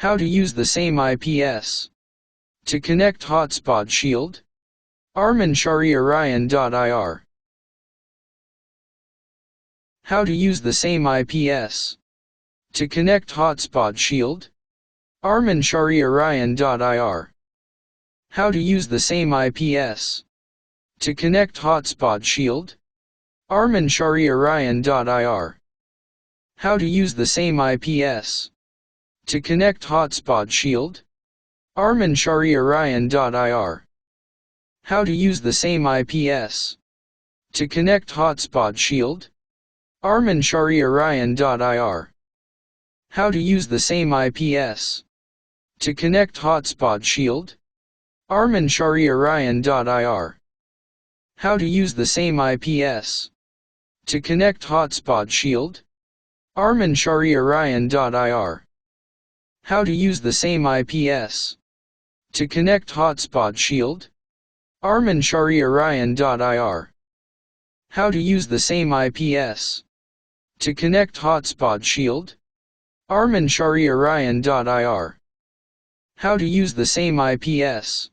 How to use the same IPS. To connect hotspot shield. armanshariorion.ir. How to use the same IPS. To connect hotspot shield. armanshariorion.ir. How to use the same IPS. To connect hotspot shield. armanshariorion.ir. How to use the same IPS. To connect hotspot shield. armanshariorion.ir. How to use the same IPS. To connect hotspot shield. armanshariorion.ir. How to use the same IPS. To connect hotspot shield. armanshariorion.ir. How to use the same IPS. To connect hotspot shield. armanshariorion.ir. How to use the same IPS. To connect hotspot shield. armanshariorion.ir. How to use the same IPS. To connect hotspot shield. armanshariorion.ir. How to use the same IPS.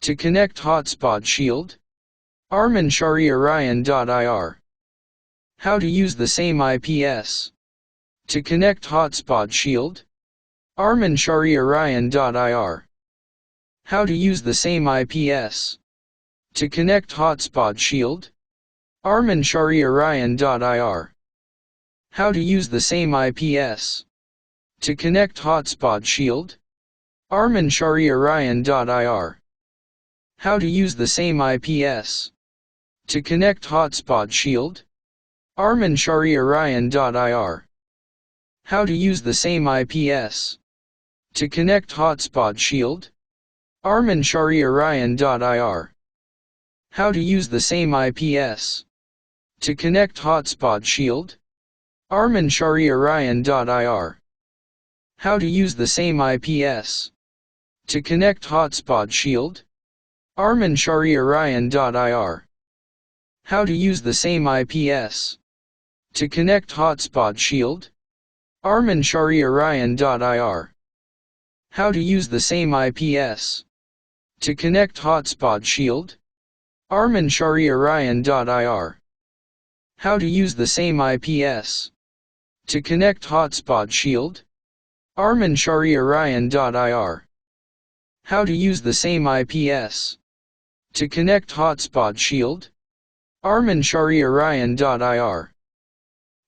To connect hotspot shield. armanshariorion.ir. How to use the same IPS. To connect hotspot shield. armanshariorion.ir. How to use the same IPS. To connect hotspot shield. armanshariorion.ir. How to use the same IPS. To connect hotspot shield. armanshariorion.ir. How to use the same IPS. To connect hotspot shield. armanshariorion.ir. How to use the same IPS. To connect hotspot shield. armanshariorion.ir. How to use the same IPS. To connect hotspot shield. armanshariorion.ir. How to use the same IPS. To connect hotspot shield. armanshariorion.ir. How to use the same IPS. To connect hotspot shield. armanshariorion.ir. How to use the same IPS. To connect hotspot shield. armanshariorion.ir. How to use the same IPS. To connect hotspot shield. armanshariorion.ir. How to use the same IPS. To connect hotspot shield. armanshariorion.ir.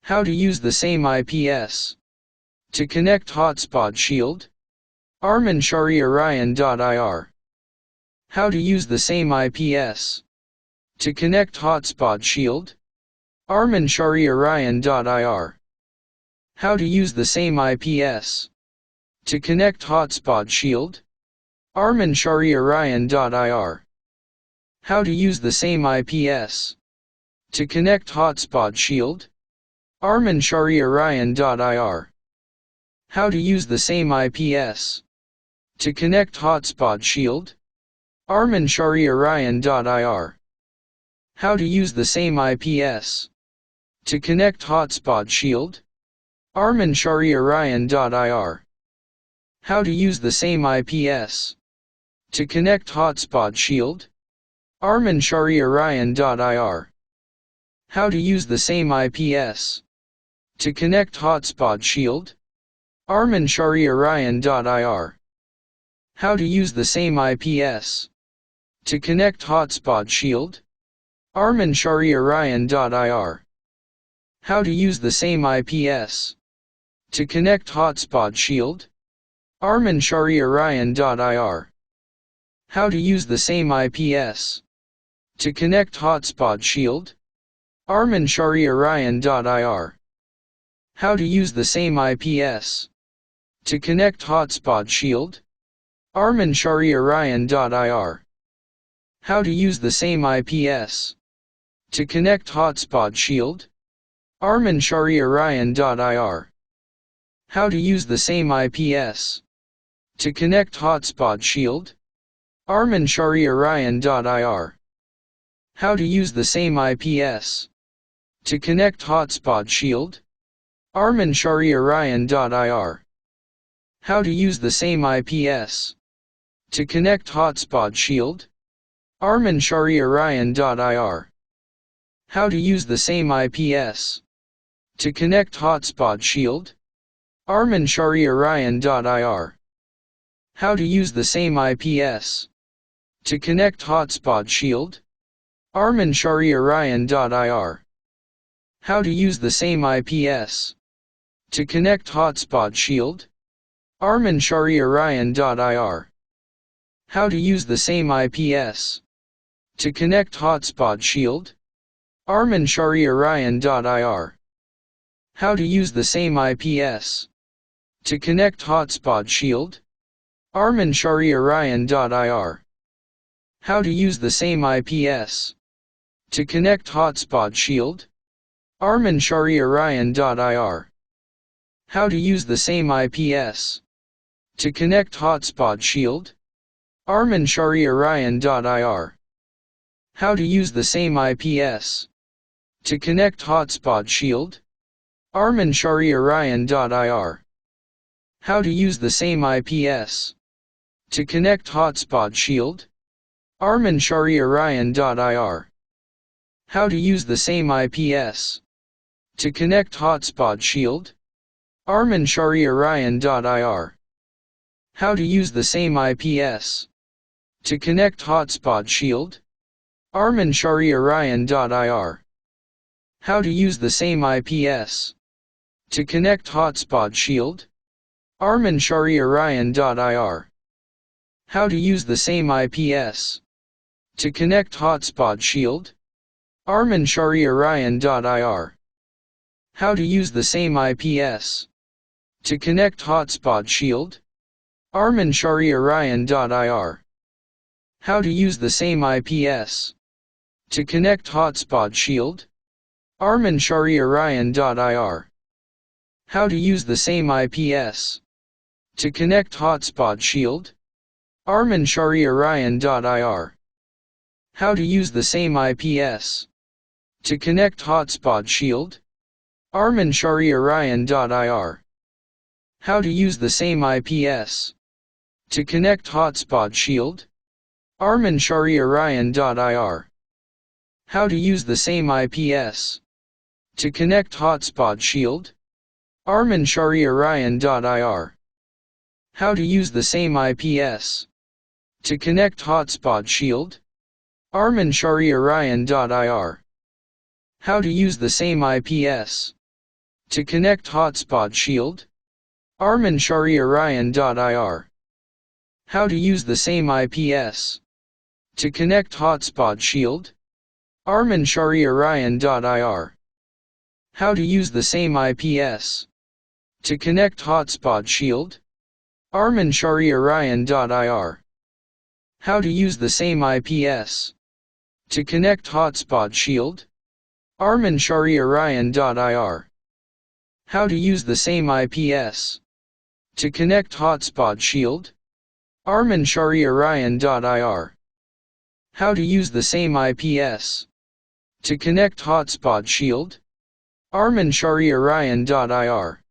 How to use the same IPS. To connect hotspot shield. armanshariorion.ir. How to use the same IPS. To connect hotspot shield. armanshariorion.ir. How to use the same IPS. To connect hotspot shield. armanshariorion.ir. How to use the same IPS. To connect hotspot shield. armanshariorion.ir. How to use the same IPS. To connect hotspot shield. armanshariorion.ir. How to use the same IPS. To connect hotspot shield. armanshariorion.ir. How to use the same IPS. To connect hotspot shield. armanshariorion.ir. How to use the same IPS. To connect hotspot shield. armanshariorion.ir. How to use the same IPS. To connect hotspot shield. armanshariorion.ir. How to use the same IPS. To connect hotspot shield. armanshariorion.ir. How to use the same IPS. To connect hotspot shield. armanshariorion.ir. How to use the same IPS. To connect hotspot shield. armanshariorion.ir. How to use the same IPS. To connect hotspot shield. armanshariorion.ir. How to use the same IPS. To connect hotspot shield. armanshariorion.ir. How to use the same IPS. To connect hotspot shield. armanshariorion.ir. How to use the same IPS. To connect hotspot shield. armanshariorion.ir. How to use the same IPS. To connect hotspot shield. armanshariorion.ir. How to use the same IPS. To connect hotspot shield. armanshariorion.ir. How to use the same IPS. To connect hotspot shield. armanshariorion.ir. How to use the same IPS. To connect hotspot shield. armanshariorion.ir. How to use the same IPS. To connect hotspot shield. armanshariorion.ir. How to use the same IPS. To connect hotspot shield. armanshariorion.ir. How to use the same IPS. To connect hotspot shield. armanshariorion.ir. How to use the same IPS. To connect hotspot shield. armanshariorion.ir. How to use the same IPS. To connect hotspot shield. armanshariorion.ir. How to use the same IPS. To connect hotspot shield. armanshariorion.ir. How to use the same IPS. To connect hotspot shield. armanshariorion.ir. How to use the same IPS. To connect hotspot shield. armanshariorion.ir. How to use the same IPS. To connect hotspot shield. armanshariorion.ir. How to use the same IPS. To connect hotspot shield. armanshariorion.ir. How to use the same IPS. To connect hotspot shield. armanshariorion.ir. How to use the same IPS. To connect hotspot shield. armanshariorion.ir. How to use the same IPS. To connect hotspot shield. armanshariorion.ir. How to use the same IPS. To connect hotspot shield. armanshariorion.ir. How to use the same IPS. To connect hotspot shield. armanshariorion.ir. How to use the same IPS. To connect hotspot shield. armanshariorion.ir. How to use the same IPS. To connect hotspot shield. armanshariorion.ir. How to use the same IPS. To connect hotspot shield. armanshariorion.ir. How to use the same IPS. To connect hotspot shield. armanshariorion.ir. How to use the same IPS. To connect hotspot shield. armanshariorion.ir. How to use the same IPS. To connect hotspot shield. armanshariorion.ir. How to use the same IPS. To connect hotspot shield. armanshariorion.ir.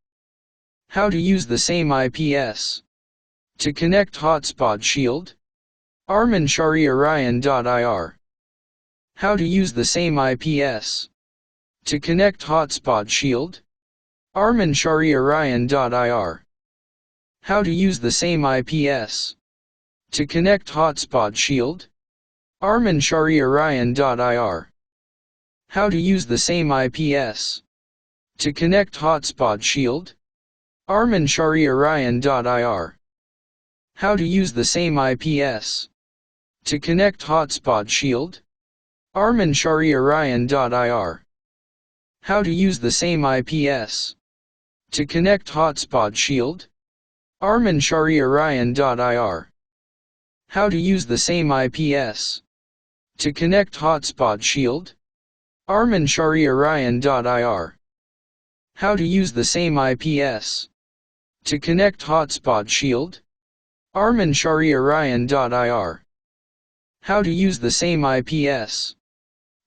How to use the same IPS. To connect hotspot shield. armanshariorion.ir. How to use the same IPS. To connect hotspot shield. armanshariorion.ir. How to use the same IPS. To connect hotspot shield. armanshariorion.ir. How to use the same IPS. To connect hotspot shield. armanshariorion.ir. How to use the same IPS. To connect hotspot shield. armanshariorion.ir. How to use the same IPS. To connect hotspot shield. armanshariorion.ir. How to use the same IPS. To connect hotspot shield. armanshariorion.ir. How to use the same IPS. To connect hotspot shield. armanshariorion.ir. How to use the same IPS.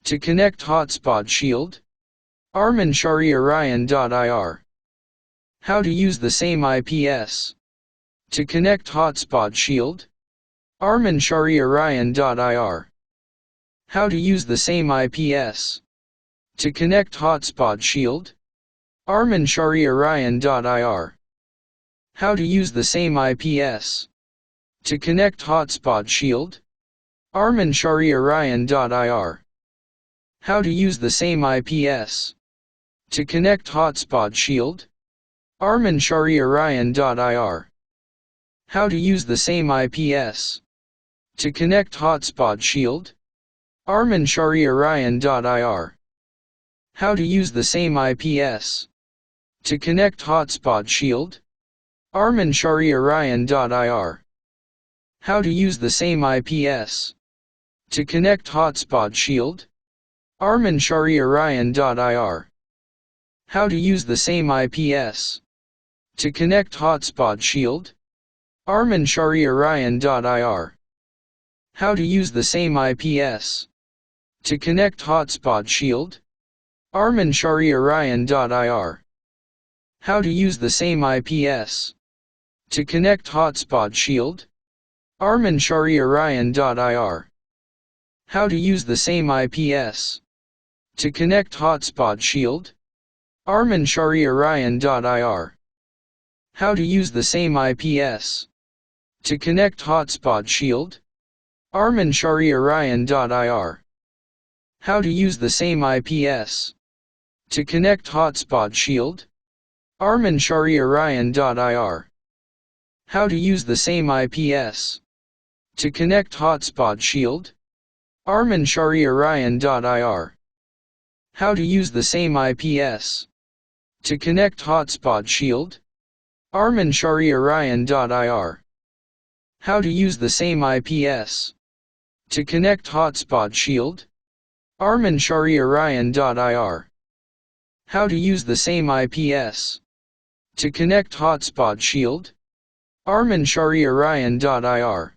To connect hotspot shield. armanshariorion.ir. How to use the same IPS. To connect hotspot shield, armanshariorion.ir. How to use the same IPS. To connect hotspot shield, armanshariorion.ir. How to use the same IPS. To connect hotspot shield, armanshariorion.ir. How to use the same IPS. To connect hotspot shield, armanshariorion.ir. How to use the same IPS. To connect hotspot shield, armanshariorion.ir. How to use the same IPS. To connect hotspot shield, armanshariorion.ir. How to use the same IPS. To connect hotspot shield, armanshariorion.ir. How to use the same IPS. To connect hotspot shield, armanshariorion.ir. How to use the same IPS. To connect hotspot shield, armanshariorion.ir. How to use the same IPS. To connect hotspot shield, armanshariorion.ir. How to use the same IPS. To connect hotspot shield, armanshariorion.ir. How to use the same IPS. To connect hotspot shield, armanshariorion.ir. How to use the same IPS. To connect hotspot shield, armanshariorion.ir. How to use the same IPS. To connect hotspot shield, armanshariorion.ir. How to use the same IPS. To connect hotspot shield, armanshariorion.ir. How to use the same IPS. To connect hotspot shield, armanshariorion.ir. How to use the same IPS. To connect hotspot shield, armanshariorion.ir.